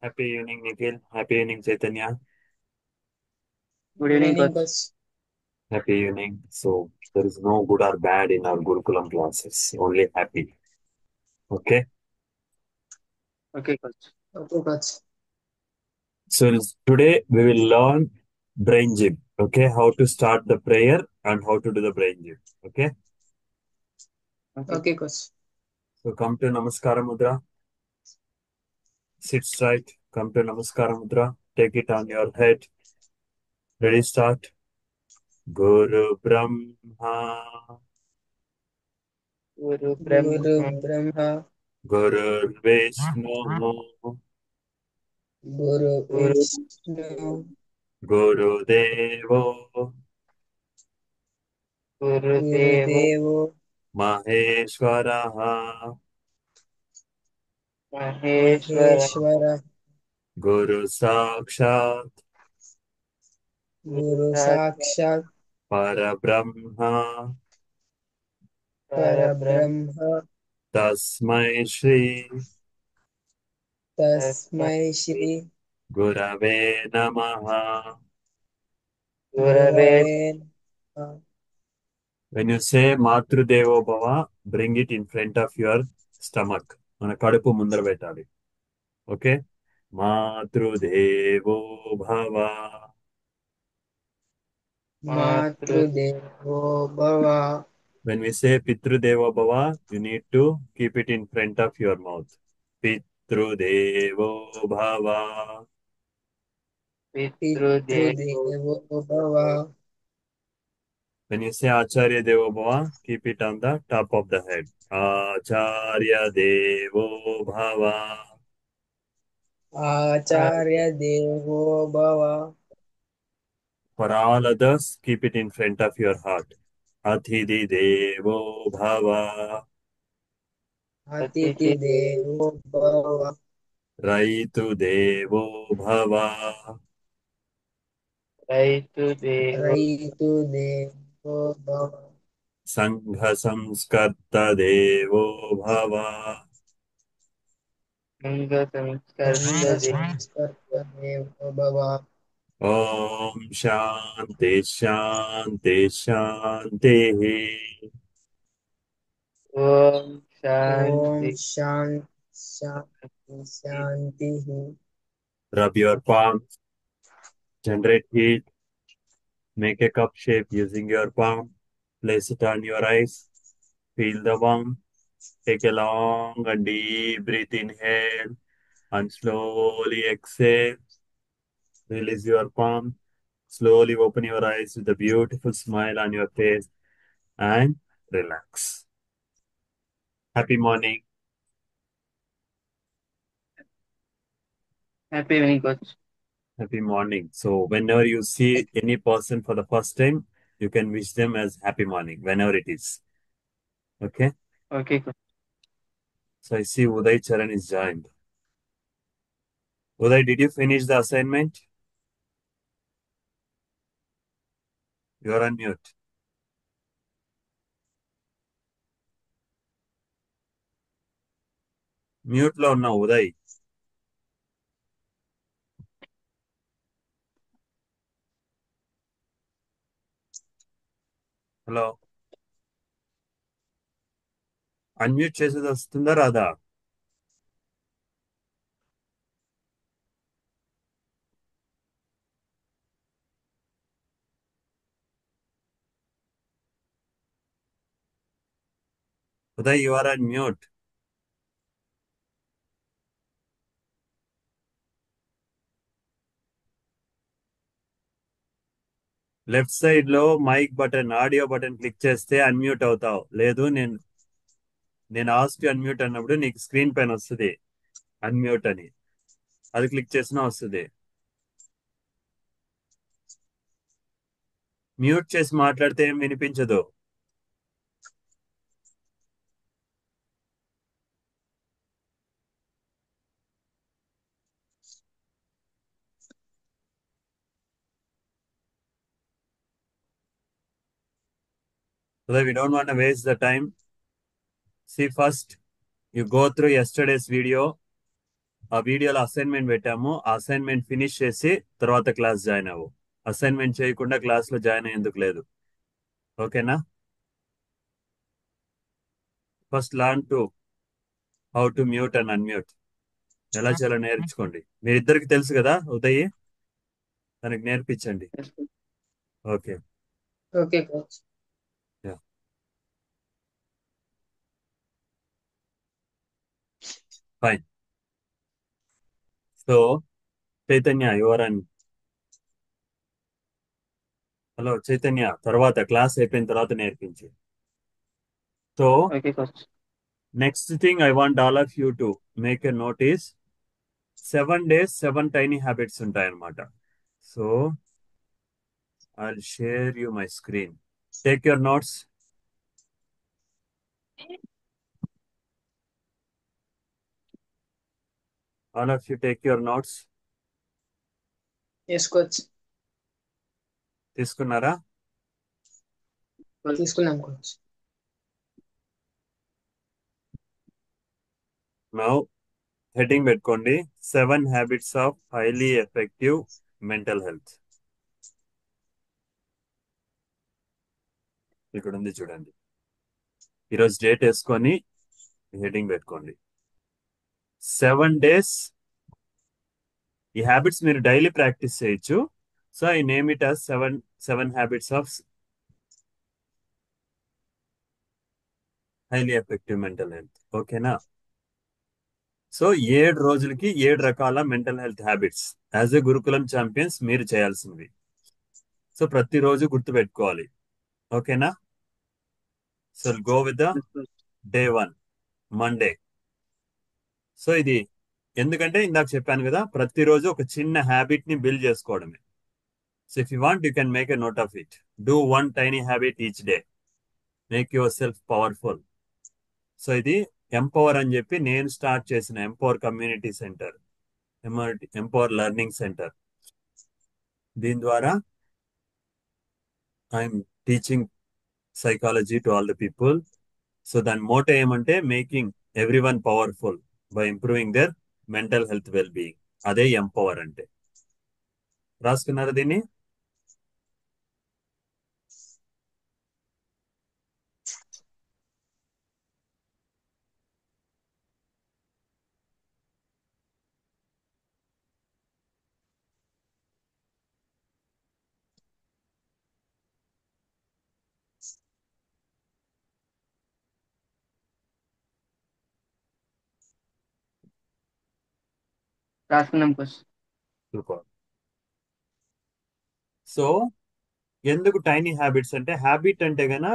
Happy evening, Nikhil. Happy evening, Chaitanya. Good Good evening, evening, coach. coach. Happy evening. So, there is no good or bad in our Gurukulam classes, only happy. Okay. Okay, coach. Okay, coach. So, today we will learn brain gym. Okay. How to start the prayer and how to do the brain gym. Okay. Okay. Okay, coach. So, come to Namaskara Mudra. Sit straight. Come to Namaskara Mudra. Take it on your head. Ready, start. Guru Brahma. Guru Guru Brahma, Brahma, Guru Vishnu. Guru Guru Vishnu, Guru Devo. Guru Guru Devo Devo, Maheshwaraha, Maheshwara, Maheshwara, Guru Sakshat, Guru Guru Sakshat, Sakshat, Parabrahma, Parabrahma, Parabrahma, Tasmai Shri, Tasmai Tasmai Shri, Gurave Namaha. Gurave Gurave Namaha. When you say Matru Devo Bhava, bring it in front of your stomach. మన కడుపు ముందర పెట్టాలి. Okay మాతృదేవో భవ. Matru Matrudevo Bhava, When we say Pitru Deva Bhava, you need to keep it in front of your mouth. Pitru Devo Bhava. Pitru Devo Pitrudevo Bhava, When you say Acharya Devo Bhava, keep it on the top of the head. Acharya Devo Bhava. Acharya Devo Bhava, For all others, keep it in front of your heart. Athidhi Devo Bhava. Atiti Atiti Devo Devo Bhava, Raitu Devo Bhava. Raitu Devo Raitu Devo Bhava. Sangha Samskarta Devo Bhava. Ganga Samskarta Devo संघसंस्कृतदेवो भव। Om Shanti Shanti Shanti. Om Om Shanti Shanti Shanti Shanti. Rub your palms, generate heat, make a cup shape using your palm, place it on your eyes, feel the warmth, take a long and deep breath inhale and slowly exhale. Release your palm, slowly open your eyes with a beautiful smile on your face and relax. Happy morning. Happy evening, coach. Happy morning. So, whenever you see any person for the first time, you can wish them as happy morning, whenever it is. Okay. Okay, coach. So, I see Uday Charan is joined. Uday, did you finish the assignment? You are on mute. Mute lo now, Uday. Hello unmute చేసేది వస్తుందా రాదా? Uday you are on mute. Left side లో mic button, audio button click చేస్తే unmute అవుతావు. లేదు నేను ask unmute అన్నప్పుడు నీకు స్క్రీన్ పైన వస్తుంది అన్మ్యూట్ అని. అది క్లిక్ చేసినా వస్తుంది. మ్యూట్ చేసి మాట్లాడితే ఏం వినిపించదు. Uday, we don't want to waste the time. See, first you go through yesterday's video, ఆ వీడియోలో అసైన్మెంట్ పెట్టాము. ఆ అసైన్మెంట్ ఫినిష్ చేసి తర్వాత క్లాస్ జాయిన్ అవ్వు. అసైన్మెంట్ చేయకుండా క్లాస్లో జాయిన్ అయ్యేందుకు లేదు. ఓకేనా? First learn to how to mute and unmute ఎలా చేయాలో నేర్చుకోండి. మీరిద్దరికి తెలుసు కదా ఉదయ్, తనకి నేర్పించండి. Yes, coach. Okay, Okay, coach. Fine. So Chaitanya యువరన్. హలో చైతన్య, తర్వాత క్లాస్ అయిపోయిన తర్వాత నేర్పించు. So Okay, coach. Next thing I want all of you to make a notice. 7 days 7 tiny habits ఉంటాయన్నమాట. So I'll share you my screen. Take your notes. All of you take your notes. Yes, coach. తీసుకున్నారా? తీసుకున్నాం coach. Now heading పెట్టుకోండి, 7 habits of highly effective mental health. ఇక్కడ ఉంది చూడండి. ఈరోజు date వేసుకొని heading పెట్టుకోండి. 7 days. ఈ హ్యాబిట్స్ మీరు డైలీ ప్రాక్టీస్ చేయొచ్చు. So I name it as seven habits of highly effective mental health. ఓకేనా? సో 7 రోజులకి 7 రకాల mental health habits as a Gurukulam champions మీరు చేయాల్సినవి. సో ప్రతిరోజు గుర్తు పెట్టుకోవాలి. ఓకేనా? So go with the Yes, coach. Day 1 Monday. So ఇది ఎందుకంటే ఇందాక చెప్పాను కదా, ప్రతిరోజు ఒక చిన్న హ్యాబిట్ ని బిల్డ్ చేసుకోవడమే. So if you want you can make a note of it. Do 1 tiny habit each day. Make yourself powerful. So ఇది ఎంపవర్ అని చెప్పి నేను స్టార్ట్ చేసిన empower community centre, empower learning centre. దీని ద్వారా I'm teaching psychology to all the people. So దాని motto ఏమంటే making everyone powerful by improving their mental health well being. అదే ఎంపవర్ అంటే. రాసుకున్నారా దీన్ని? రాసుకున్నాం coach. సూపర్. సో ఎందుకు టైనీ హ్యాబిట్స్ అంటే, హ్యాబిట్ అంటే గన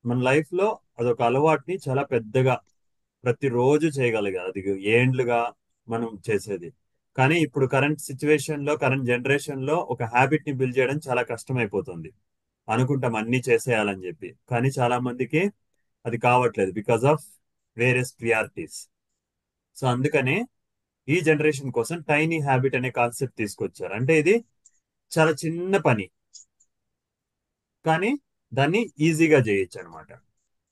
మన లైఫ్ లో అదొక అలవాటుని చాలా పెద్దగా ప్రతిరోజు చేయగలిగారు. అది ఏండ్లుగా మనం చేసేది. కానీ ఇప్పుడు కరెంట్ సిచ్యువేషన్ లో, కరెంట్ జనరేషన్ లో ఒక హ్యాబిట్ ని బిల్డ్ చేయడం చాలా కష్టమైపోతుంది. అనుకుంటాం అన్ని చేసేయాలని చెప్పి, కానీ చాలా మందికి అది కావట్లేదు because of various priorities. So అందుకనే ఈ జనరేషన్ కోసం టైనీ హ్యాబిట్ అనే కాన్సెప్ట్ తీసుకొచ్చారు. అంటే ఇది చాలా చిన్న పని, కానీ దాన్ని ఈజీగా చేయొచ్చు అనమాట.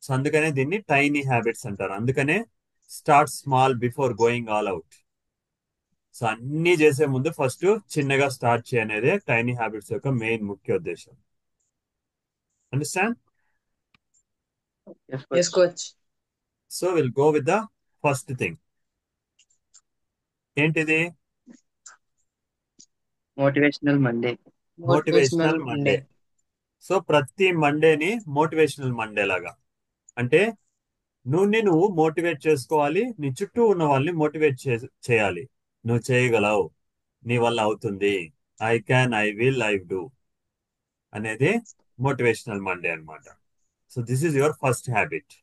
సో అందుకనే దీన్ని టైనీ హ్యాబిట్స్ అంటారు. అందుకనే start small before going all out. So అన్ని చేసే ముందు ఫస్ట్ చిన్నగా స్టార్ట్ చేయనేదే టైనీ హ్యాబిట్స్ యొక్క మెయిన్ ముఖ్య ఉద్దేశం. Understand? Yes, Yes, coach. coach. So will go with the first thing. ఏంటిది? Motivational Monday. Motivational Monday. So ప్రతి మండేని మోటివేషనల్ మండే లాగా, అంటే నువ్వు మోటివేట్ చేసుకోవాలి, నీ చుట్టూ ఉన్న వాళ్ళని మోటివేట్ చేయాలి. నువ్వు చేయగలవు, నీ వల్ల అవుతుంది, I can, I will, I do అనేది మోటివేషనల్ మండే అన్నమాట. So this is your first habit.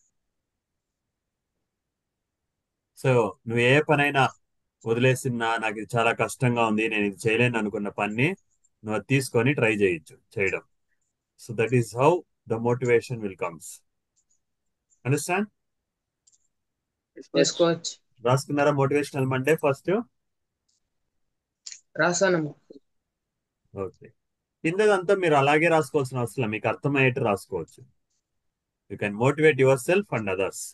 So నువ్వు ఏ పనైనా వదిలేసినా, నాకు ఇది చాలా కష్టంగా ఉంది, నేను ఇది చేయలేను అనుకున్న పని నువ్వు అది తీసుకొని ట్రై చేయడం. So that is how the motivation will comes. Understand? Yes, Yes, coach. coach. రాసుకున్నారా మోటివేషనల్ మండే ఫస్ట్? రాసాను. ఓకే. కిందదంతా మీరు అలాగే రాసుకోవాల్సిన అవసరం, మీకు అర్థమయ్యేట్టు రాసుకోవచ్చు. You can motivate yourself and others.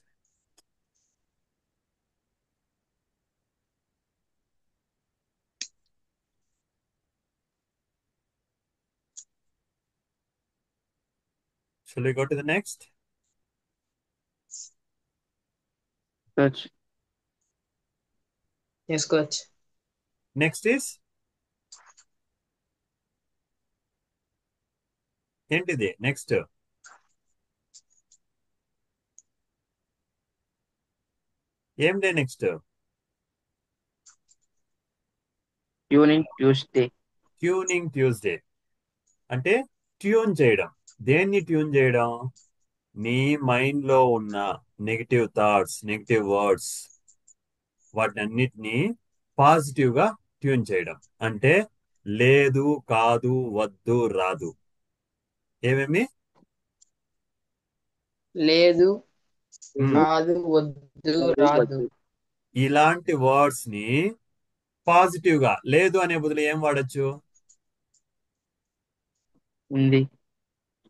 Shall we go to the next? coach. Yes, coach. Next is ఏంటిది నెక్స్ట్? ఏం day next? Tuning Tuesday. Tuning Tuesday. అంటే ట్యూన్ చేయడం. దేన్ని ట్యూన్ చేయడం? నీ మైండ్ లో ఉన్న నెగిటివ్ థాట్స్, నెగిటివ్ వర్డ్స్, వాటన్నిటిని పాజిటివ్ గా ట్యూన్ చేయడం. అంటే లేదు, కాదు, వద్దు, రాదు. ఏమేమి? లేదు, మ్మ్. కాదు, వద్దు, రాదు. ఇలాంటి వర్డ్స్ ని పాజిటివ్ గా, లేదు అనే బదులు ఏం వాడచ్చు? ఉంది.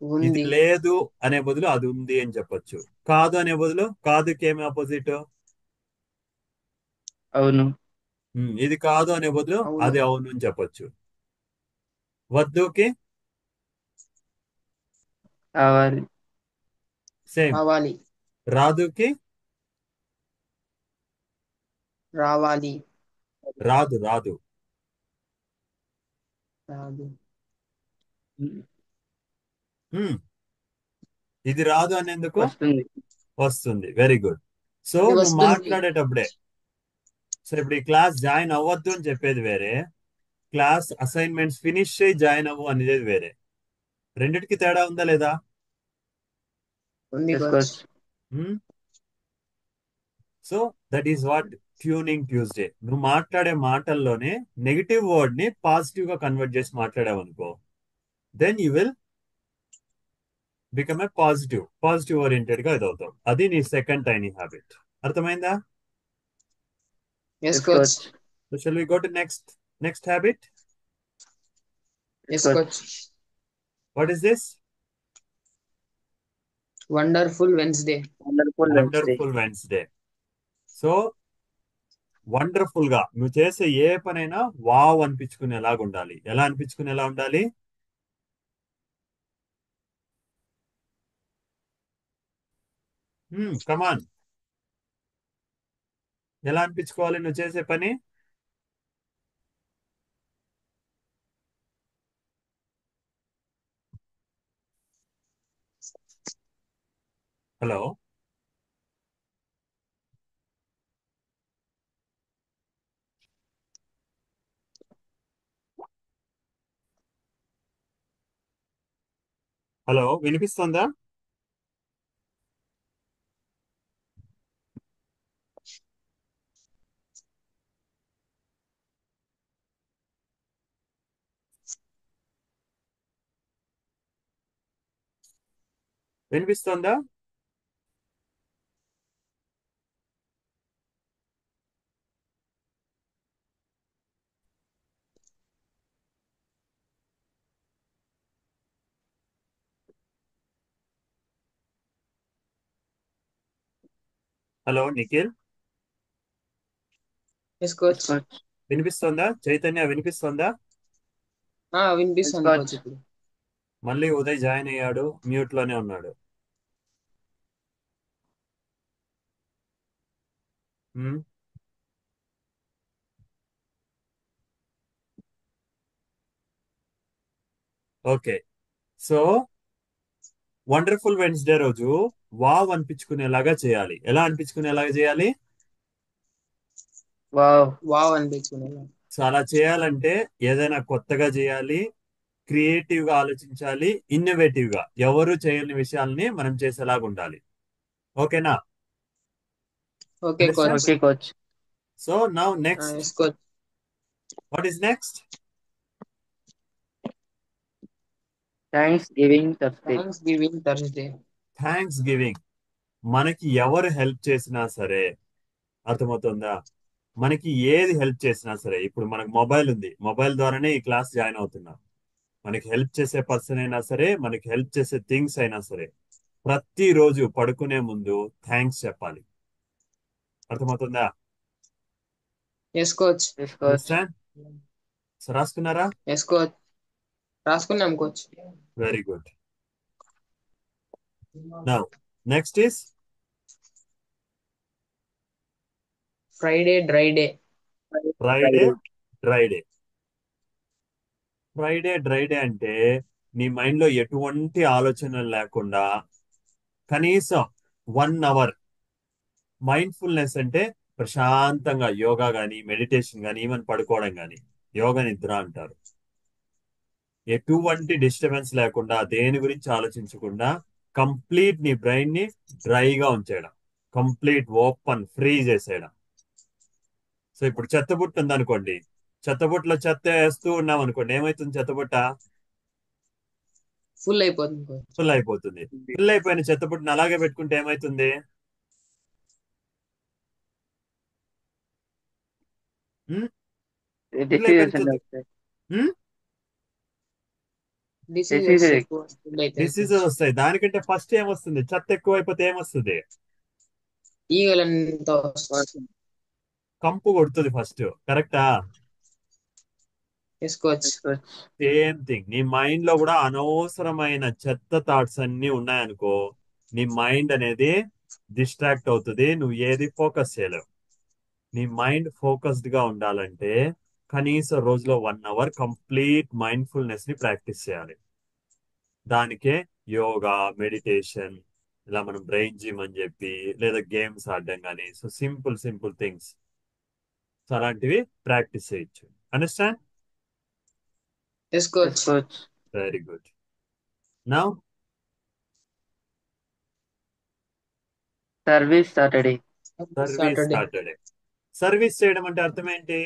ఇది ఉంది. లేదు అనే బదులు అది ఉంది అని చెప్పొచ్చు. కాదు అనే బదులు కాదుకి ఏమి ఆపోజిట్? అవును. ఇది కాదు అనే బదులు అవును. అది అవును అని చెప్పొచ్చు. వద్దుకి కావాలి. సేమ్. కావాలి. రాదుకి రావాలి. రాదు, రాదు. రాదు. మ్మ్. ఇది రాదు అనేందుకు వస్తుంది. వస్తుంది. Very good. సో ఇది నువ్వు వస్తుంది. మాట్లాడేటప్పుడే, సో ఇప్పుడు ఈ క్లాస్ జాయిన్ అవ్వద్దు అని చెప్పేది వేరే, క్లాస్ అసైన్మెంట్స్ ఫినిష్ చేయి జాయిన్ అవ్వు అనేది వేరే. రెండిటికి తేడా ఉందా లేదా? ఉంది Yes, coach. coach. So that is what tuning Tuesday. నువ్వు మాట్లాడే మాటల్లోనే నెగిటివ్ వర్డ్ ని పాజిటివ్ గా కన్వర్ట్ చేసి మాట్లాడావు అనుకో, then you will become a positive oriented గా ఇదవుతావు. అది నీ సెకండ్ టైనీ హ్యాబిట్. అర్థమైందా? Yes, Yes, coach. coach. So shall we go to next habit? Yes, coach. coach. What is this? Wonderful Wednesday. Wonderful Wednesday. Wonderful Wednesday. So wonderful గా నువ్వు చేసే ఏ పనైనా wow అనిపించుకునేలాగా ఉండాలి. ఎలా అనిపించుకునేలా ఉండాలి? కమాన్. ఎలా అనిపించుకోవాలి నువ్వు చేసే పని? హలో, హలో, వినిపిస్తుందా? వినిపిస్తుందా? Hello Nikhil, Yes, Yes, coach. coach. వినిపిస్తుందా? చైతన్య వినిపిస్తుందా? వినిపిస్తుంది Yes, కోచ్ coach. ఇప్పుడు. మళ్ళీ ఉదయ్ జాయిన్ అయ్యాడు, మ్యూట్ లోనే ఉన్నాడు. మ్మ్. ఓకే. సో వండర్ఫుల్ వెన్స్డే రోజు వావ్ అనిపించుకునేలాగా చేయాలి. ఎలా అనిపించుకునేలాగా చేయాలి? Wow. వావ్ అనిపించుకునేలా. సో అలా చేయాలంటే ఏదైనా కొత్తగా చేయాలి, క్రియేటివ్ గా ఆలోచించాలి, ఇన్నోవేటివ్ గా, ఎవరు చేయని విషయాల్ని మనం చేసేలాగా ఉండాలి. ఓకేనా? Okay coach. Okay, coach. So now next, yes coach. What is next? Thanksgiving Thursday. Thanksgiving Thursday. Thanksgiving. మనకి ఎవరు హెల్ప్ చేసినా సరే, అర్థమవుతుందా? మనకి ఏది హెల్ప్ చేసినా సరే, ఇప్పుడు మనకు మొబైల్ ఉంది, మొబైల్ ద్వారానే ఈ క్లాస్ జాయిన్ అవుతున్నాం. మనకి హెల్ప్ చేసే పర్సన్ అయినా సరే, మనకి హెల్ప్ చేసే థింగ్స్ అయినా సరే, ప్రతిరోజు పడుకునే ముందు థ్యాంక్స్ చెప్పాలి. అర్థమవుతుందా? Yes coach. Yes, coach. Understand? So రాసుకున్నారా? Yes coach. రాసుకున్నాం coach. Very good. Now, next is Friday, dry day. Friday, dry day. Dry day అంటే నీ మైండ్ లో ఎటువంటి ఆలోచనలు లేకుండా కనీసం 1 అవర్ మైండ్ఫుల్నెస్ అంటే ప్రశాంతంగా యోగా గాని మెడిటేషన్ గాని ఈవెన్ పడుకోవడం గాని యోగ నిద్ర అంటారు. ఎటువంటి డిస్టర్బెన్స్ లేకుండా దేని గురించి ఆలోచించకుండా కంప్లీట్ నీ బ్రెయిన్ ని డ్రైగా ఉంచేయడం, కంప్లీట్ ఓపెన్ ఫ్రీ చేసేయడం. సో ఇప్పుడు చెత్తబుట్ట ఉందనుకోండి, చెత్తబుట్టలో చెత్త వేస్తూ ఉన్నాం అనుకోండి, ఏమైతుంది చెత్తబుట్ట? ఫుల్ అయిపోతుంది కోచ్. ఫుల్ అయిపోతుంది. ఫుల్ అయిపోయిన చెత్తబుట్టను అలాగే పెట్టుకుంటే ఏమైతుంది? ఉమ్? ఫుల్ అయిపోయిన డిసీజెస్ చెత్త వస్తాయి. Diseases Diseases. ఎక్కువ ఫుల్ అయితే డిసీజెస్ వస్తాయి. దానికంటే ఫస్ట్ ఏమొస్తుంది? చెత్త ఎక్కువ అయిపోతే ఏమొస్తుంది? ఈగలంతా వస్తుంది. కంపు కొడుతుంది ఫస్ట్. కరెక్టా? Yes coach. సేమ్ థింగ్ నీ మైండ్ లో కూడా అనవసరమైన చెత్త థాట్స్ అన్ని ఉన్నాయనుకో, నీ మైండ్ అనేది డిస్ట్రాక్ట్ అవుతుంది, నువ్వు ఏది ఫోకస్ చేయలేవు. నీ మైండ్ ఫోకస్డ్ గా ఉండాలంటే కనీసం రోజులో 1 అవర్ కంప్లీట్ మైండ్ఫుల్నెస్ ని ప్రాక్టీస్ చేయాలి. దానికే యోగా, మెడిటేషన్, ఇలా మనం బ్రెయిన్ జిమ్ అని చెప్పి, లేదా గేమ్స్ ఆడడం కానీ, so simple simple things, so అలాంటివి ప్రాక్టీస్ చేయొచ్చు. Understand? Yes coach. Very good. Now service Saturday. Service Saturday. Service చేయడం అంటే అర్థం ఏంటి?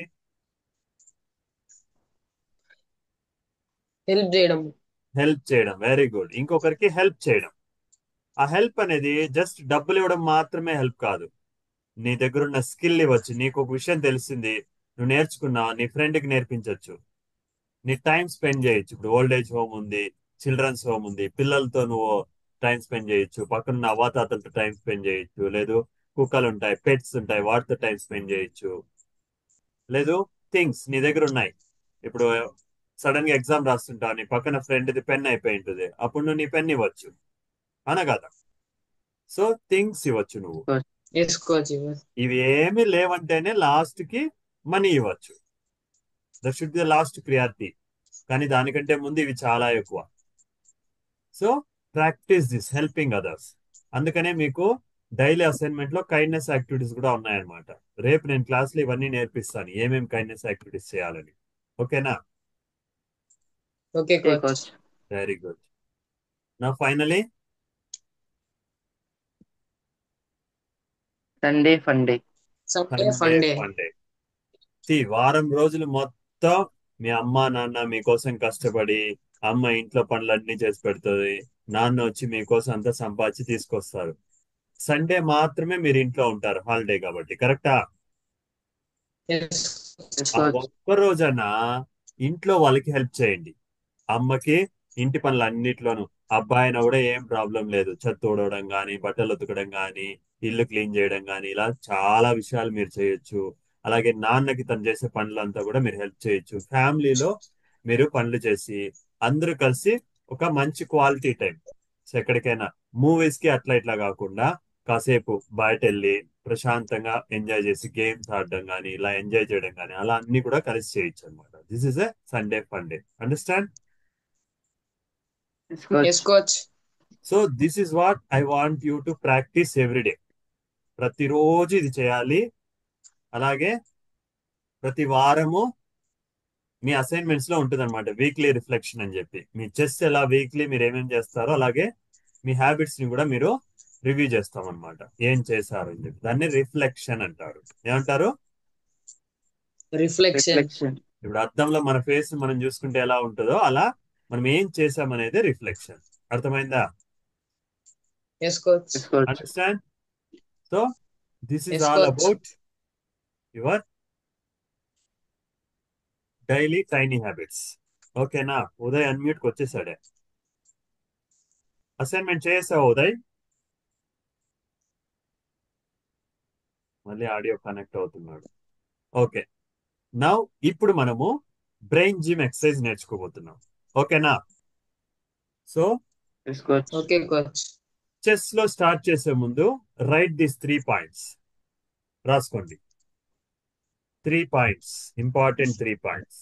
హెల్ప్ చేయడం. హెల్ప్ చేయడం. Very good. ఇంకొకరికి హెల్ప్ చేయడం. ఆ హెల్ప్ అనేది జస్ట్ డబ్బులు ఇవ్వడం మాత్రమే హెల్ప్ కాదు. నీ దగ్గర ఉన్న స్కిల్ ఇవ్వచ్చు. నీకు ఒక విషయం తెలిసింది, నువ్వు నేర్చుకున్నావు, నీ ఫ్రెండ్కి నేర్పించవచ్చు. నీ టైం స్పెండ్ చేయొచ్చు. ఇప్పుడు ఓల్డ్ ఏజ్ హోమ్ ఉంది, చిల్డ్రన్స్ హోమ్ ఉంది, పిల్లలతో నువ్వు టైం స్పెండ్ చేయొచ్చు, పక్కన అవ్వాతాతలతో టైం స్పెండ్ చేయొచ్చు, లేదు కుక్కలు ఉంటాయి, పెట్స్ ఉంటాయి, వాటితో టైం స్పెండ్ చేయొచ్చు. లేదు థింగ్స్ నీ దగ్గర ఉన్నాయి. ఇప్పుడు సడన్ గా ఎగ్జామ్ రాస్తుంటావు, నీ పక్కన ఫ్రెండ్ది పెన్ అయిపోయి ఉంటుంది, అప్పుడు నువ్వు నీ పెన్ ఇవ్వచ్చు, అనగదా? సో థింగ్స్ ఇవ్వచ్చు నువ్వు. Yes coach. ఇవి ఏమి లేవంటేనే లాస్ట్ కి మనీ ఇవ్వచ్చు. That should be the last priority. కానీ దానికంటే ముందు ఇవి చాలా ఎక్కువ. So practice this helping others. అందుకనే మీకు డైలీ అసైన్మెంట్ లో కైండ్నెస్ యాక్టివిటీస్ కూడా ఉన్నాయన్నమాట. రేపు నేను క్లాస్ లో ఇవన్నీ నేర్పిస్తాను, ఏమేమి కైండ్నెస్ యాక్టివిటీస్ చేయాలని. ఓకేనా? Okay coach. Very good. నా finally Sunday fun day. Sunday fun day. వారం రోజులు మొత్తం మీ అమ్మ నాన్న మీకోసం కష్టపడి, అమ్మ ఇంట్లో పనులన్నీ చేసి పెడుతుంది, నాన్న వచ్చి మీకోసం అంతా సంపాదించి తీసుకొస్తారు. సండే మాత్రమే మీరు ఇంట్లో ఉంటారు, హాలిడే కాబట్టి. కరెక్టా? ఆ ఒక్క రోజన్నా ఇంట్లో వాళ్ళకి హెల్ప్ చేయండి. అమ్మకి ఇంటి పనులు అన్నిట్లోనూ, అబ్బాయిన కూడా ఏం ప్రాబ్లం లేదు, చెత్త ఊడవడం కానీ, బట్టలు ఉతకడం కానీ, ఇల్లు క్లీన్ చేయడం కానీ, ఇలా చాలా విషయాలు మీరు చేయొచ్చు. అలాగే నాన్నకి తను చేసే పనులంతా కూడా మీరు హెల్ప్ చేయొచ్చు. ఫ్యామిలీలో మీరు పనులు చేసి అందరూ కలిసి ఒక మంచి క్వాలిటీ టైం, సో ఎక్కడికైనా మూవీస్ కి అట్లా ఇట్లా కాకుండా కాసేపు బయట వెళ్ళి ప్రశాంతంగా ఎంజాయ్ చేసి గేమ్స్ ఆడడం కానీ, ఇలా ఎంజాయ్ చేయడం కానీ, అలా అన్ని కూడా కలిసి చేయొచ్చు అనమాట. This is a Sunday fun day. Understand? Yes coach. So this is what I want you to practice every day. ప్రతిరోజు ఇది చేయాలి. అలాగే ప్రతి వారము మీ అసైన్మెంట్స్ లో ఉంటుంది అనమాట వీక్లీ రిఫ్లెక్షన్ అని చెప్పి. మీ చెస్ ఎలా వీక్లీ మీరు ఏమేమి చేస్తారో, అలాగే మీ హ్యాబిట్స్ ని కూడా మీరు రివ్యూ చేస్తాం అనమాట, ఏం చేశారు అని చెప్పి. దాన్ని రిఫ్లెక్షన్ అంటారు. ఏమంటారు? రిఫ్లెక్షన్. ఇప్పుడు అద్దంలో మన ఫేస్ మనం చూసుకుంటే ఎలా ఉంటుందో, అలా మనం ఏం చేసామనేది రిఫ్లెక్షన్. అర్థమైందా? Yes coach. Understand? So this is Yes, all coach. About your daily tiny habits. ఓకేనా? ఉదయ్ అన్మ్యూట్కి వచ్చేసాడే. అసైన్మెంట్ చేసావు ఉదయ్? మళ్ళీ ఆడియో కనెక్ట్ అవుతున్నాడు. ఓకే. నౌ ఇప్పుడు మనము బ్రెయిన్ జిమ్ ఎక్సర్సైజ్ నేర్చుకోబోతున్నాం. ఓకేనా? So okay coach. చెస్ లో స్టార్ట్ చేసే ముందు రైట్ దిస్ 3 పాయింట్స్ రాసుకోండి. 3 points, important 3 points.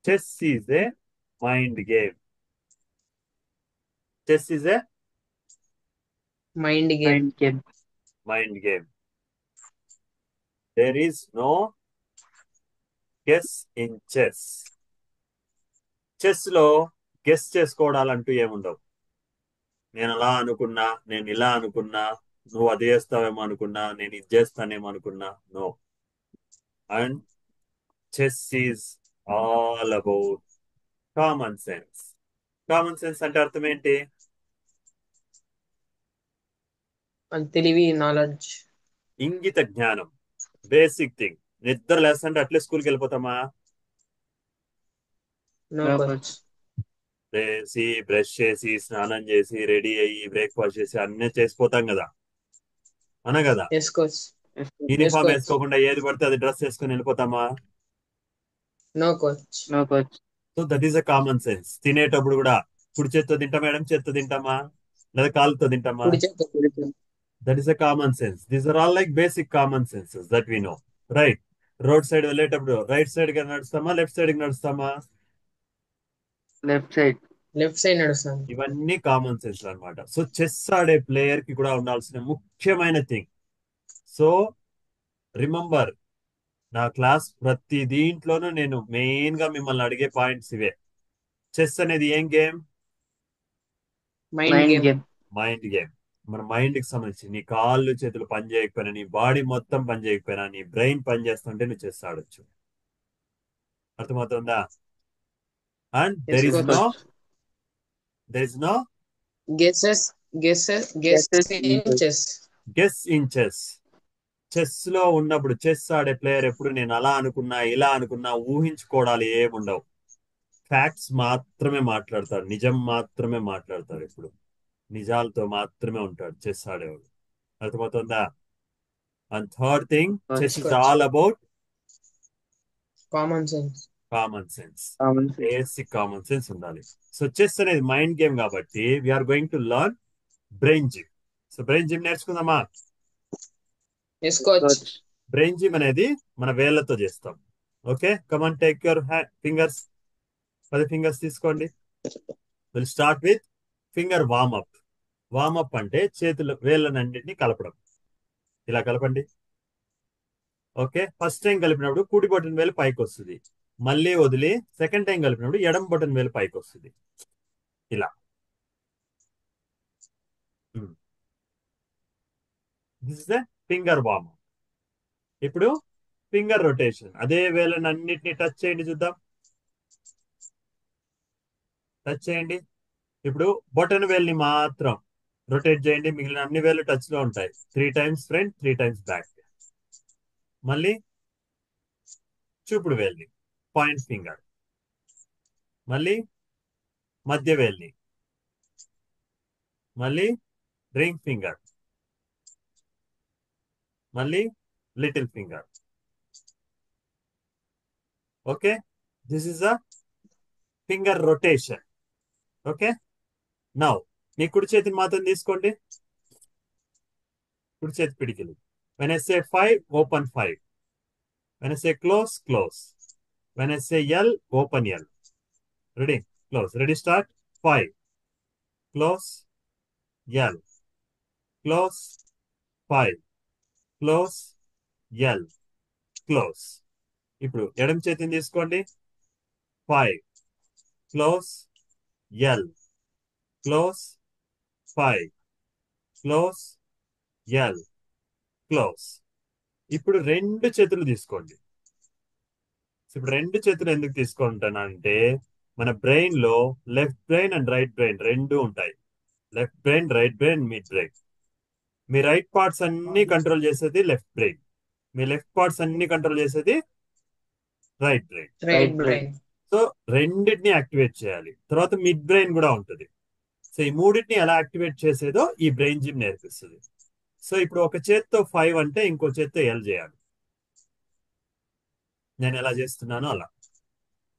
Chess is a mind game. Chess is a mind game. Mind game. Mind game. There is no guess in chess. Chess లో guess చేసుకోవడాలంటూ ఏముండవు. నేను అలా అనుకున్నా, నేను ఇలా అనుకున్నా, నువ్వు అది చేస్తావేమో అనుకున్నా, నేను ఇది చేస్తానేమో అనుకున్నా. No. And chess is all about common sense. Common sense అంటే అర్థం ఏంటి? తెలివి, నాలెడ్జ్. ఇంగిత జ్ఞానం, బేసిక్ థింగ్. నిద్ర లేస్తుంటే అట్లే స్కూల్కి వెళ్ళిపోతామా? No No coach. coach. లేచి బ్రష్ చేసి స్నానం చేసి రెడీ అయ్యి బ్రేక్ఫాస్ట్ చేసి అన్నీ చేసిపోతాం కదా, అన కదా? Yes coach. Yes, coach. Uniform coach. వేసుకోకుండా ఏది పడితే అది డ్రెస్ వేసుకొని వెళ్ళిపోతామా? No coach. No coach. So that is a common sense. తినేటప్పుడు కూడా కుడి చేత్తో తింటామా, ఎడం చేత్తో తింటామా, లేదా కాలుతో తింటామా? కుడి చేత. That is a common sense. These are all like basic common senses that we know, right? Road side వెళ్ళేటప్పుడు రైట్ సైడ్ గా నడుస్తామా, లెఫ్ట్ సైడ్ కి నడుస్తామా? Left side. లెఫ్ట్ సైడ్ నడుస్తాను. ఇవన్నీ కామన్ సెన్స్ అన్నమాట. సో చెస్ ఆడే ప్లేయర్ కి కూడా ఉండాల్సిన ముఖ్యమైన థింగ్. సో రిమెంబర్, నా క్లాస్ ప్రతి దీంట్లోనూ నేను మెయిన్ గా మిమ్మల్ని అడిగే పాయింట్స్ ఇవే. చెస్ అనేది ఏం game? Mind Mind game. game. Mind game. మన మైండ్ కి సంబంధించి నీ కాళ్ళు చేతులు పని చేయకపోయినా, నీ బాడీ మొత్తం పని చేయకపోయినా, నీ బ్రెయిన్ పని చేస్తుంటే నువ్వు చెస్ ఆడొచ్చు. అర్థమవుతుందా? And Yes, there is coach. No there is no guesses. Guess Guesses in in chess. Chess. Guess in chess. Chess లో ఉన్నప్పుడు చెస్ ఆడే ప్లేయర్ ఎప్పుడు నేను అలా అనుకున్నా, ఇలా అనుకున్నా, ఊహించుకోవడాలు ఏముండవు. ఫ్యాక్ట్స్ మాత్రమే మాట్లాడతాడు, నిజం మాత్రమే మాట్లాడతాడు. ఎప్పుడు నిజాలతో మాత్రమే ఉంటాడు చెస్ ఆడేవాడు. అర్థమవుతుందా? And third thing, chess is Coach. All about common sense. Common sense. Common sense. Basic common sense ఉండాలి. సో చెస్ అనేది మైండ్ గేమ్ కాబట్టి we're going to learn brain gym. So brain gym నేర్చుకుందామా? Yes coach. Coach. Brain gym అనేది మన వేళ్లతో చేస్తాం. Okay, come on take your fingers. 10 fingers తీసుకోండి. Will start with finger warmup. Warmup అంటే చేతుల వేళ్ళనన్నింటినీ కలపడం. ఇలా కలపండి. ఓకే, ఫస్ట్ టైం కలిపినప్పుడు కుడి బొటన్ వేలు పైకి వస్తుంది, మళ్ళీ వదిలి సెకండ్ టైం కలిపినప్పుడు ఎడం బొటన్ వేలు పైకి వస్తుంది. ఇలా. This is the finger warmup. ఇప్పుడు ఫింగర్ రొటేషన్. అదే వేళ్ళనన్నిటిని టచ్ చేయండి, చూద్దాం. టచ్ చేయండి. ఇప్పుడు బొటన్ వేల్ని మాత్రం రొటేట్ చేయండి, మిగిలిన అన్ని వేళ్ళు టచ్ లో ఉంటాయి. 3 టైమ్స్ ఫ్రంట్, 3 టైమ్స్ బ్యాక్. మళ్ళీ చూపుడు వేల్ని, పాయింట్ ఫింగర్, మళ్ళీ మధ్య వేల్ని, మళ్ళీ రింగ్ ఫింగర్, మళ్ళీ little finger. Okay, this is a finger rotation. Okay, now మీ కుడి చేతిని మాత్రం తీసుకోండి, కుడి చేతి పిడికిలు. When I say 5, open 5. When I say close, close. When I say L, open L. Ready? Close. Ready? Start. 5. Close. L. Close. 5. Close. L. Close. ఇప్పుడు ఎడమ చేతిని తీసుకోండి. 5. Close. L. Close. 5. Close. L. Close. ఇప్పుడు రెండు చేతులు తీసుకోండి. ఇప్పుడు రెండు చేతులు ఎందుకు తీసుకుంటానంటే మన బ్రెయిన్ లో left brain and right brain రెండు ఉంటాయి. Left brain, right brain, mid brain. మీ రైట్ పార్ట్స్ అన్ని కంట్రోల్ చేసేది లెఫ్ట్ బ్రెయిన్, మీ లెఫ్ట్ పార్ట్స్ అన్ని కంట్రోల్ చేసేది right brain. Right brain. So రెండింటిని యాక్టివేట్ చేయాలి. తర్వాత మిడ్ బ్రెయిన్ కూడా ఉంటుంది. సో ఈ మూడింటిని ఎలా యాక్టివేట్ చేసేదో ఈ బ్రెయిన్ జిమ్ నేర్పిస్తుంది. సో ఇప్పుడు ఒక చేత్తో 5 అంటే ఇంకో చేత్తో ఎల్ చేయాలి. నేను ఎలా చేస్తున్నానో అలా.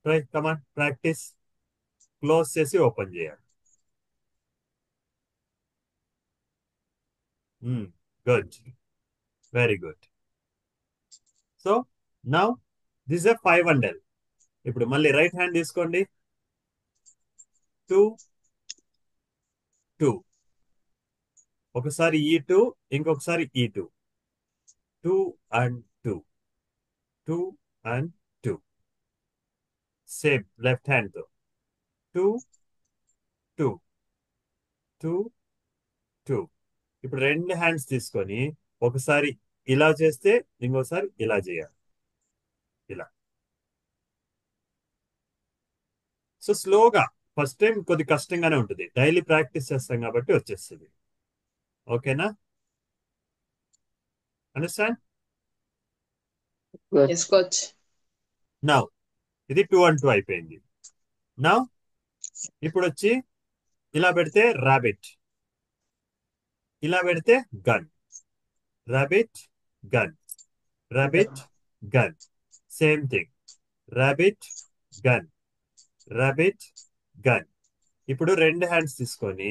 Right, come on practice. క్లోజ్ చేసి ఓపెన్ చేయాలి. Good. Very good. So now this is a 500. ఇప్పుడు మళ్ళీ రైట్ హ్యాండ్ తీసుకోండి. 2 2 ఒకసారి E2 ఇంకొకసారి E2 2 and 2 2 and 2 same left hand తో 2 2 2 2 ఇప్పుడు రెండు హ్యాండ్స్ తీసుకొని ఒకసారి ఇలా చేస్తే ఇంకోసారి ఇలా చేయాలి. ఇలా సో స్లోగా ఫస్ట్ టైం కొద్ది కష్టంగానే ఉంటుంది. డైలీ ప్రాక్టీస్ చేస్తాం కాబట్టి వచ్చేస్తుంది. ఓకేనా? Understand? Good. Yes, coach. Now ఇది 2 and 2 అయిపోయింది. నౌ ఇప్పుడు వచ్చి ఇలా పెడితే రాబిట్, ఇలా పెడితే gun. Rabbit gun, rabbit gun. Same thing. Rabbit gun, rabbit gun. ఇప్పుడు రెండు హ్యాండ్స్ తీసుకొని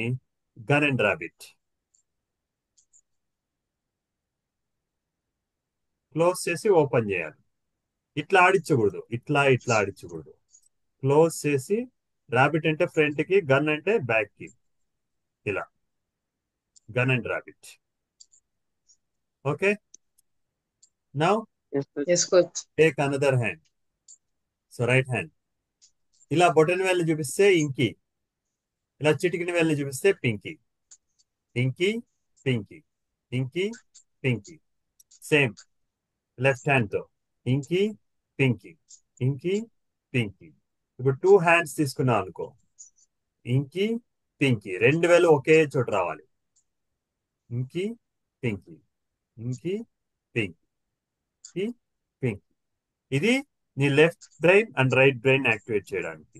గన్ అండ్ రాబిట్ క్లోజ్ చేసి ఓపెన్ చేయాలి. ఇట్లా ఆడించకూడదు, ఇట్లా ఇట్లా ఆడించకూడదు. క్లోజ్ చేసి రాబిట్ అంటే ఫ్రంట్ కి, గన్ అంటే బ్యాక్ కి. ఇలా gun and rabbit. Okay? Now Yes, coach. Yes, coach. Take another hand. So right hand ఇలా బొటన్ వేలు చూపిస్తే ఇంకి, ఇలా చిటికిన వేలు చూపిస్తే పింకీ. ఇంకి పింకీ, ఇంకి పింకీ. సేమ్ లెఫ్ట్ హ్యాండ్ తో ఇంకి పింకీ, ఇంకి పింకీ. ఇప్పుడు 2 హ్యాండ్స్ తీసుకున్నాం అనుకో, ఇంకి పింకీ. రెండు వేలు ఒకే చోట రావాలి. ఇంకి పింకీ, ఇంకి పింకీ, పింకీ. ఇది నీ left brain and right brain activate చేయడానికి.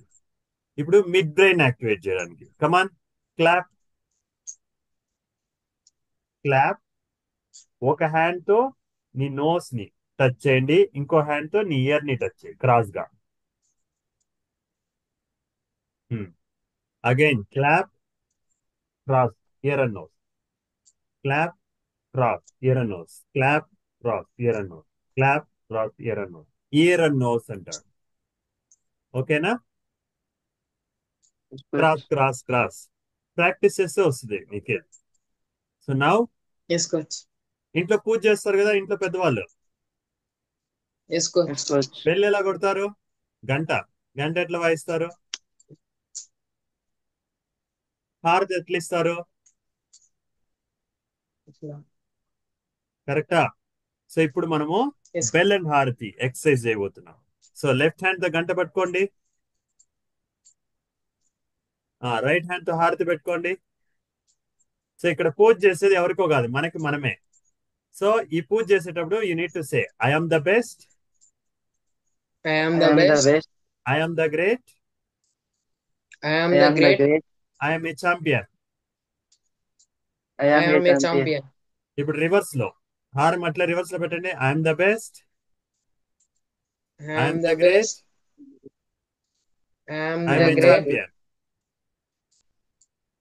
ఇప్పుడు మిడ్ బ్రెయిన్ యాక్టివేట్ చేయడానికి. కమాన్, క్లాప్ క్లాప్. ఒక హ్యాండ్ తో నీ నోస్ ని టచ్ చేయండి, ఇంకో హ్యాండ్ తో నీ ఇయర్ ని టచ్ చేయండి క్రాస్ గా. Again clap, cross, ear and nose. Clap, cross, ear and nose. Clap, cross, ear and nose. Clap, cross, ear and nose. Ear and nose అంటారు. ఓకేనా? Yes, cross coach. Cross cross practice చేస్తే వస్తుంది మీకే. So now Yes, coach. ఇంట్లో పూజ చేస్తారు కదా ఇంట్లో పెద్దవాళ్ళు, Yes, coach. Yes, coach. Bell ఎలా కొడతారు? గంట. గంట ఎట్లా వాయిస్తారు? హారతి ఎట్లా ఇస్తారు? కరెక్టా? సో ఇప్పుడు మనము Yes. బెల్ అండ్ హారతి ఎక్సర్సైజ్ చేయబోతున్నాం. సో లెఫ్ట్ హ్యాండ్ తో గంట పట్టుకోండి, రైట్ హ్యాండ్ తో హారతి పెట్టుకోండి. సో ఇక్కడ పూజ చేసేది ఎవరికో కాదు, మనకి మనమే. సో ఈ పూజ చేసేటప్పుడు you need to say I am the best, I am I the am the best. best. I am the great, I am I the am the great. great. I am a champion. I I am am a a champion. champion. ఇప్పుడు reverse లో హారం అట్లా reverse లో పెట్టండి. I am the best, I I am am the the great, best. I am I the am A great. Champion.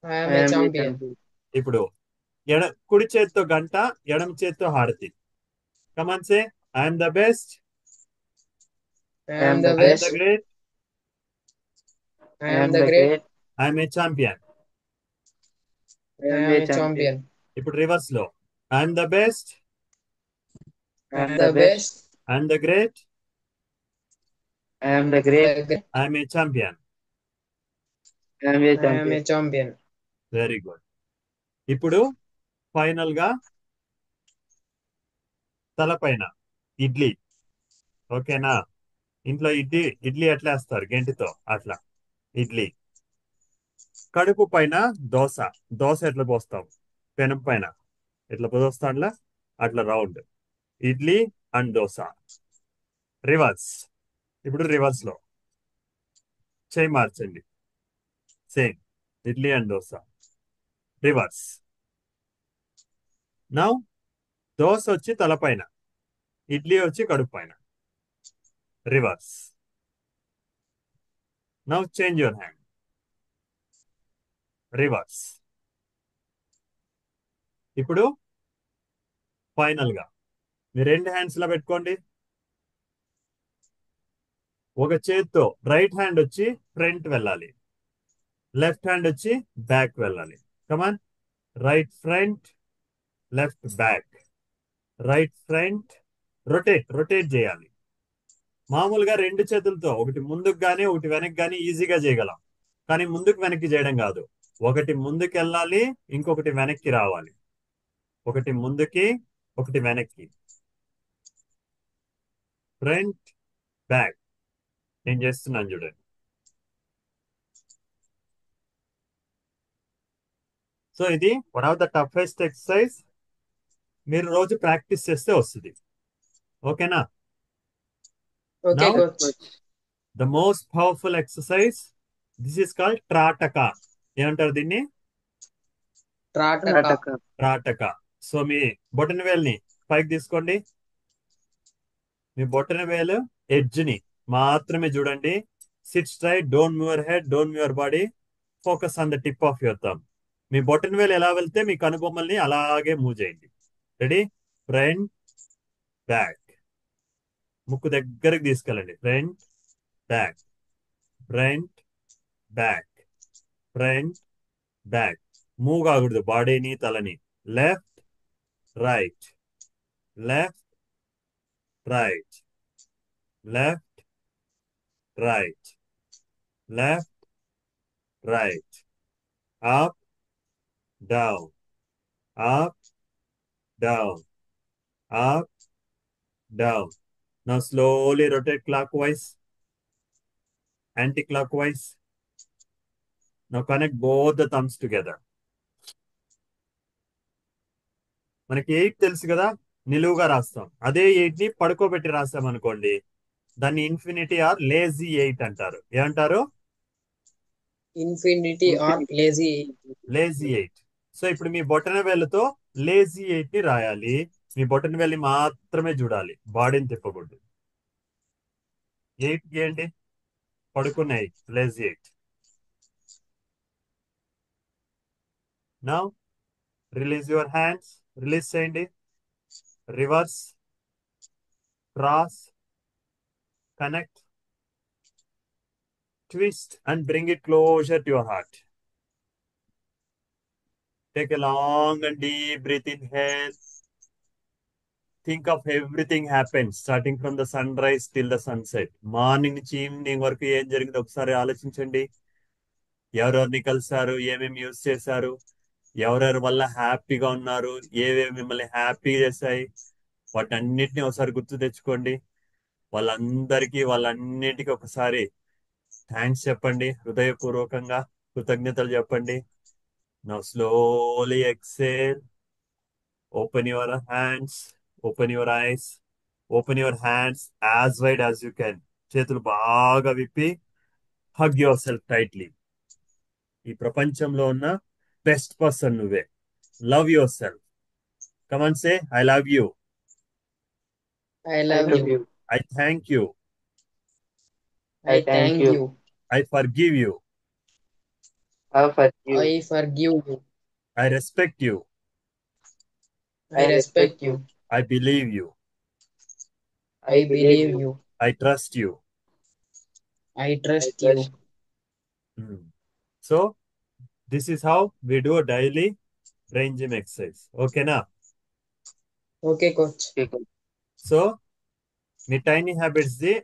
I am I a am a champion. champion. ఇప్పుడు కుడి చేత్తో గంట, ఎడమ చేత్తో హారతి. Come on say I am the best, I am the I am the best. Great, I am the great. I am a champion. I I am am a a champion. champion. ఇప్పుడు reverse లో I am the best, I I am am the the best. best. I am the great, I am the great. The great. I am a champion. I am a I am champion. a champion. Very good. ఇప్పుడు final గా తలపైన ఇడ్లీ. ఓకేనా? ఇంట్లో ఇడ్లీ ఎట్లా వేస్తారు? గెంటితో అట్లా ఇడ్లీ. కడుపు పైన దోశ. దోశ ఎట్లా పోస్తాం? పెనం పైన ఎట్లా పోస్తాంలా అట్లా round. Idli and dosa. Reverse. ఇప్పుడు రివర్స్ లో చేయి మార్చండి. Same idli and dosa. Reverse. Now dosa వచ్చి తలపైన, ఇడ్లీ వచ్చి కడుపు పైన. Reverse. Now change your hand. Reverse. ఇప్పుడు ఫైనల్ గా మీ రెండు హ్యాండ్స్ లా పెట్టుకోండి. ఒక చేత్తో రైట్ హ్యాండ్ వచ్చి ఫ్రంట్ వెళ్ళాలి, లెఫ్ట్ హ్యాండ్ వచ్చి బ్యాక్ వెళ్ళాలి. Come on, right front, left back, right front, rotate చేయాలి. మామూలుగా రెండు చేతులతో ఒకటి ముందుకు గానీ ఒకటి వెనక్కి గానీ ఈజీగా చేయగలం, కానీ ముందుకు వెనక్కి చేయడం కాదు. ఒకటి ముందుకు వెళ్ళాలి, ఇంకొకటి వెనక్కి రావాలి. ఒకటి ముందుకి, ఒకటి వెనక్కి, ఫ్రంట్ బ్యాక్. నేను చేస్తున్నాను చూడండి. సో ఇది one of the toughest exercise. మీరు రోజు ప్రాక్టీస్ చేస్తే వస్తుంది. ఓకేనా? Okay, Now, coach. the most powerful exercise, this is called Trataka. ఏమంటారు దీన్ని? Trataka. త్రాటక. సో మీ బొటన వేలుని పైకి తీసుకోండి. మీ బొటన వేలు ఎడ్జ్ ని మాత్రమే చూడండి. Sit straight, don't move your head, don't move your body, focus on the tip of your thumb. మీ బొటన వేలు ఎలా వెళ్తే మీ కనుబొమ్మల్ని అలాగే మూవ్ చేయండి. రెడీ? ఫ్రంట్ బ్యాక్, ముక్కు దగ్గరికి తీసుకెళ్ళండి. Front back, front back, front back. Move కాకూడదు బాడీని, తలని. Left right, left right, left right, left right, up down, up down, up down. Now slowly rotate clockwise, anti-clockwise. Now connect both the thumbs together. మనకి 8 తెలుసు కదా, నిలువుగా రాస్తాం. అదే 8 ని పడుకోబెట్టి రాస్తాం అనుకోండి, దాన్ని ఇన్ఫినిటీ ఆర్ లేజీ 8 అంటారు. ఏమంటారు? Infinity or lazy. Lazy 8. So ఇప్పుడు మీ బొటన వేలుతో లేజీ 8 ని రాయాలి. మీ బొటన వేలు మాత్రమే చూడాలి, బాడీని తిప్పకూడదు. 8 గీయండి, పడుకున్న 8, lazy 8. Now release your hands. Release చేయండి. Reverse, cross, connect, twist and bring it closer to your heart. Take a long and deep breath. Inhale. Think of everything happens starting from the sunrise till the sunset. Morning నుంచి evening వరకు ఏం జరిగిందో ఒకసారి ఆలోచించండి. ఎవరెవరిని కలిసారు, ఏమేమి use చేశారు, ఎవరెవరి వల్ల హ్యాపీగా ఉన్నారు, ఏవేమి మిమ్మల్ని హ్యాపీ చేశాయి, వాటన్నిటిని ఒకసారి గుర్తు తెచ్చుకోండి. వాళ్ళన్నిటికీ ఒకసారి థ్యాంక్స్ చెప్పండి, హృదయపూర్వకంగా కృతజ్ఞతలు చెప్పండి. Now slowly exhale. Open your hands, open your eyes, open your hands as wide as you can. చేతులు బాగా విప్పి hug yourself tightly. ఈ ప్రపంచంలో ఉన్న బెస్ట్ పర్సన్ నువ్వే. Love yourself. Come on say I love you, I love you. I thank you, I thank you. I forgive you, I forgive you. I respect you, I respect you. I believe you, I believe you. I trust you. I trust you. So this is how we do daily brain gym exercise. ఓకేనా? Okay, coach. సో మీ tiny habits ది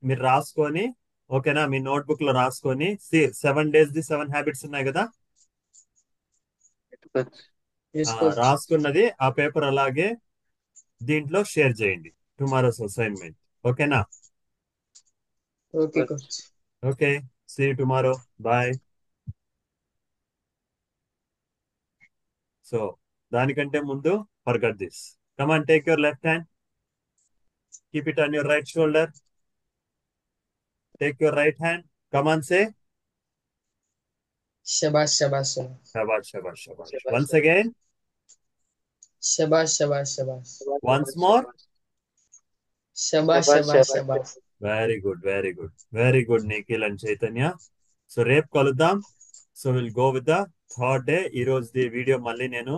మీరు రాసుకొని, ఓకేనా, మీ notebook లో రాసుకొని 7 days the 7 habits ఉన్నాయి కదా, Yes, coach. రాసుకున్నది ఆ పేపర్ అలాగే దీంట్లో షేర్ చేయండి. Tomorrow's assignment. ఓకేనా? Okay, coach. Okay, see you tomorrow. Bye. So దానికంటే ముందు forget this. Come on, take your left hand, keep it on your right shoulder. Take your right hand. Come on, say Shabash, shabash, shabash. shabash, shabash, shabash. Once again, Shabash, shabash, shabash. once more. Shabash, shabash, shabash. Very good, very good, very good Nikhil and Chaitanya. So రేపు కలుద్దాం. So will go with the third day. ఈ రోజు the video మళ్ళీ నేను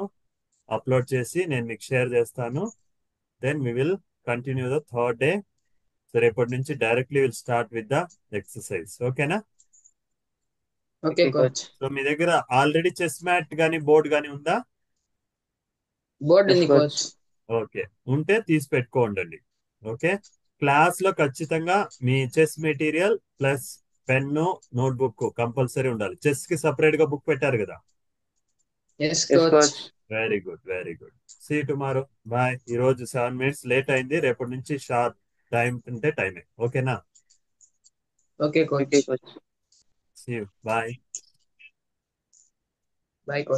upload చేసి నేను మీకు share చేస్తాను. Then we will continue the third day. So రేపటి నుంచి directly will start with the exercise. ఓకేనా? Okay coach. సో మీ దగ్గర ఆల్రెడీ చెస్ మ్యాట్ కానీ బోర్డ్ కానీ ఉందా? బోర్డు ఉంది కోచ్. ఓకే, ఉంటే తీసి పెట్టుకోండి. ఓకే, క్లాస్ లో ఖచ్చితంగా మీ chess material plus pen notebook compulsory ఉండాలి. చెస్ కి సపరేట్ గా బుక్ పెట్టారు కదా? Yes coach. Very good, very good. See tomorrow. Bye. ఈ రోజు 7 minutes లేట్ అయింది. రేపటి నుంచి షార్ప్ టైం అంటే టైమే. ఓకేనా? Okay coach. See you. Bye. Bye coach.